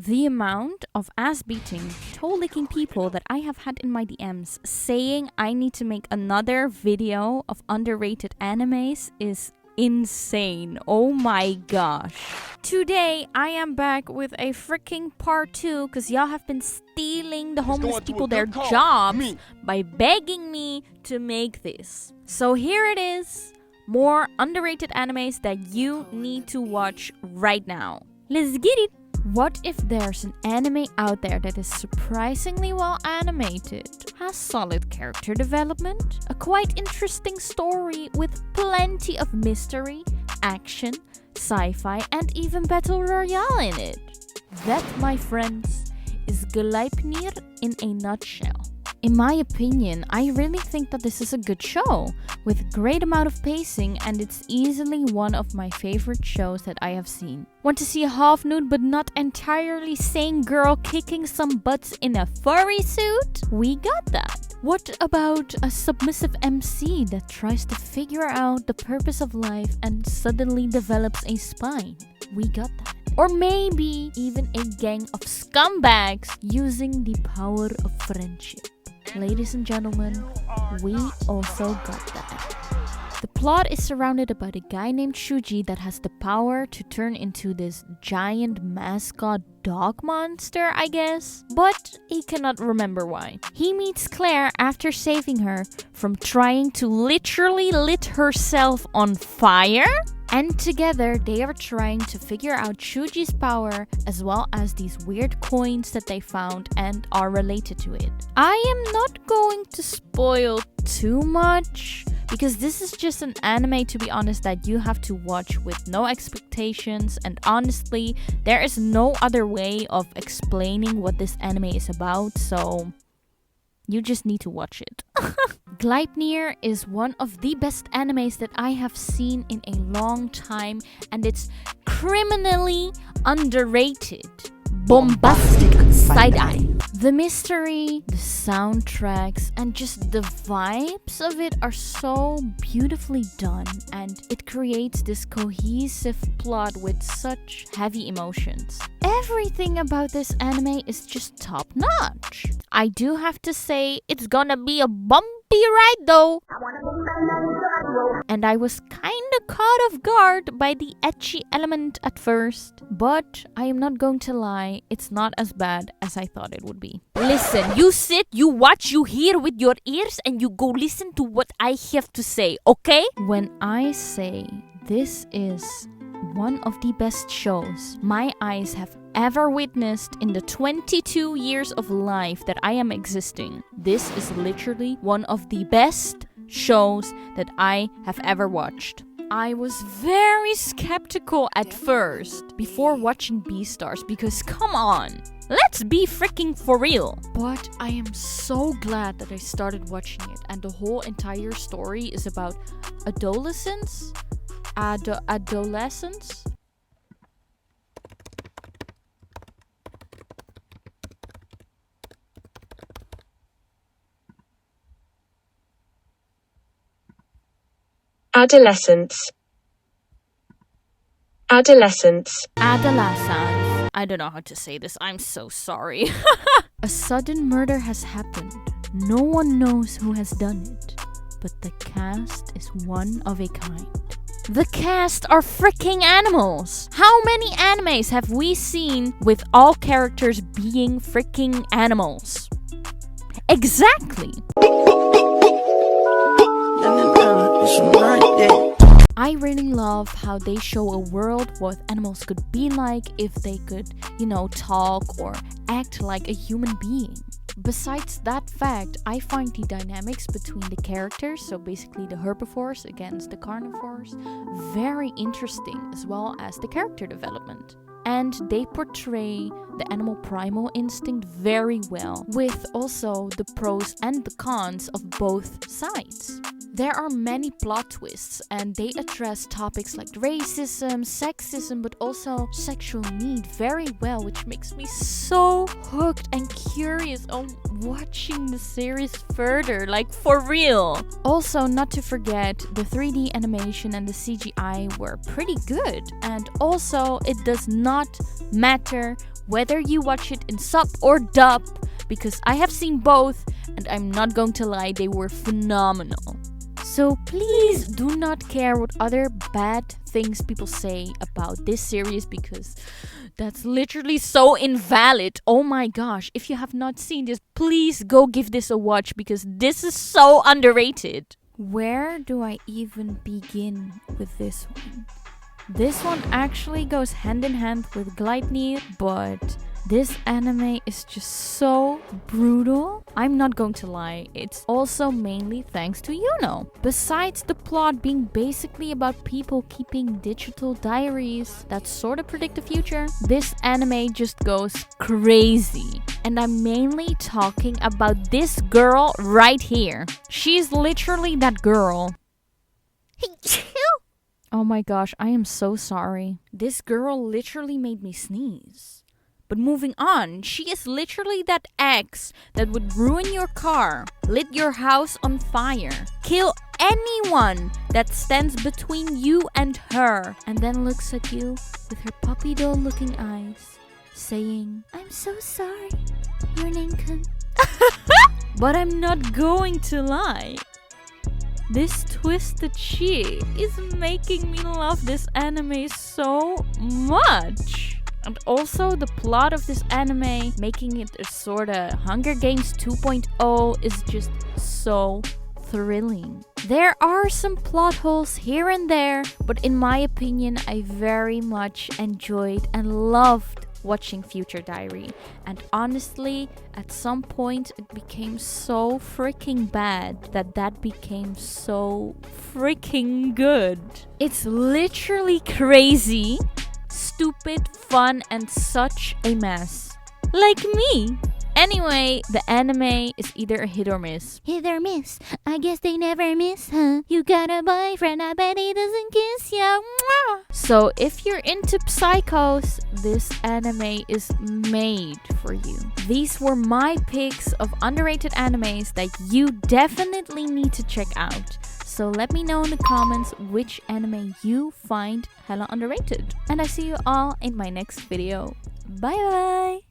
The amount of ass-beating, toe-licking people that I have had in my DMs saying I need to make another video of underrated animes is insane. Oh my gosh. Today I am back with a freaking part 2 because y'all have been stealing the homeless people their jobs by begging me to make this. So here it is. More underrated animes that you need to watch right now. Let's get it! What if there's an anime out there that is surprisingly well animated, has solid character development, a quite interesting story with plenty of mystery, action, sci-fi, and even battle royale in it? That, my friends, is Gleipnir in a nutshell. In my opinion, I really think that this is a good show, with great amount of pacing, and it's easily one of my favorite shows that I have seen. Want to see a half-nude but not entirely sane girl kicking some butts in a furry suit? We got that. What about a submissive MC that tries to figure out the purpose of life and suddenly develops a spine? We got that. Or maybe even a gang of scumbags using the power of friendship. Ladies and gentlemen, we also got that. The plot is surrounded about a guy named Shuji that has the power to turn into this giant mascot dog monster, I guess. But he cannot remember why. He meets Claire after saving her from trying to literally lit herself on fire. And together, they are trying to figure out Shuji's power as well as these weird coins that they found and are related to it. I am not going to spoil too much because this is just an anime, to be honest, that you have to watch with no expectations. And honestly, there is no other way of explaining what this anime is about, so you just need to watch it. Gleipnir is one of the best animes that I have seen in a long time, and it's criminally underrated. Bombastic side-eye. The mystery, the soundtracks, and just the vibes of it are so beautifully done, and it creates this cohesive plot with such heavy emotions. Everything about this anime is just top-notch. I do have to say, it's gonna be a bumpy ride though. And I was kinda caught off guard by the ecchi element at first. But I am not going to lie, it's not as bad as I thought it would be. Listen, you sit, you watch, you hear with your ears, and you go listen to what I have to say, okay? When I say this is one of the best shows my eyes have ever witnessed in the 22 years of life that I am existing, this is literally one of the best shows that I have ever watched. I was very skeptical at first before watching Beastars because come on, let's be freaking for real. But I am so glad that I started watching it, and the whole entire story is about adolescence. Adolescence? Adolescence. Adolescence. Adolescence. I don't know how to say this. I'm so sorry. A sudden murder has happened. No one knows who has done it, but the cast is one of a kind. The cast are freaking animals. How many animes have we seen with all characters being freaking animals? Exactly. I really love how they show a world what animals could be like if they could, talk or act like a human being. Besides that fact, I find the dynamics between the characters, so basically the herbivores against the carnivores, very interesting, as well as the character development. And they portray the animal primal instinct very well, with also the pros and the cons of both sides. There are many plot twists and they address topics like racism, sexism, but also sexual need very well, which makes me so hooked and curious on watching the series further, like for real. Also, not to forget, the 3D animation and the CGI were pretty good. And also, it does not matter whether you watch it in sub or dub, because I have seen both and I'm not going to lie, they were phenomenal. So please do not care what other bad things people say about this series, because that's literally so invalid. Oh my gosh, if you have not seen this, please go give this a watch, because this is so underrated. Where do I even begin with this one? This one actually goes hand in hand with Gleipnir, but this anime is just so brutal. I'm not going to lie, it's also mainly thanks to Yuno. Besides the plot being basically about people keeping digital diaries that sort of predict the future, this anime just goes crazy. And I'm mainly talking about this girl right here. She's literally that girl. Oh my gosh, I am so sorry. This girl literally made me sneeze. But moving on, she is literally that ex that would ruin your car, lit your house on fire, kill anyone that stands between you and her, and then looks at you with her puppy doll looking eyes, saying, "I'm so sorry, you're an incon." But I'm not going to lie. This twisted chick is making me love this anime so much. And also the plot of this anime, making it a sort of Hunger Games 2.0, is just so thrilling. There are some plot holes here and there, but in my opinion, I very much enjoyed and loved watching Future Diary. And honestly, at some point it became so freaking bad that became so freaking good. It's literally crazy, stupid, fun, and such a mess. Like me. Anyway, the anime is either a hit or miss. Hit or miss? I guess they never miss, huh? You got a boyfriend, I bet he doesn't kiss you. Mwah! So if you're into psychos, this anime is made for you. These were my picks of underrated animes that you definitely need to check out. So let me know in the comments which anime you find hella underrated. And I see you all in my next video. Bye bye!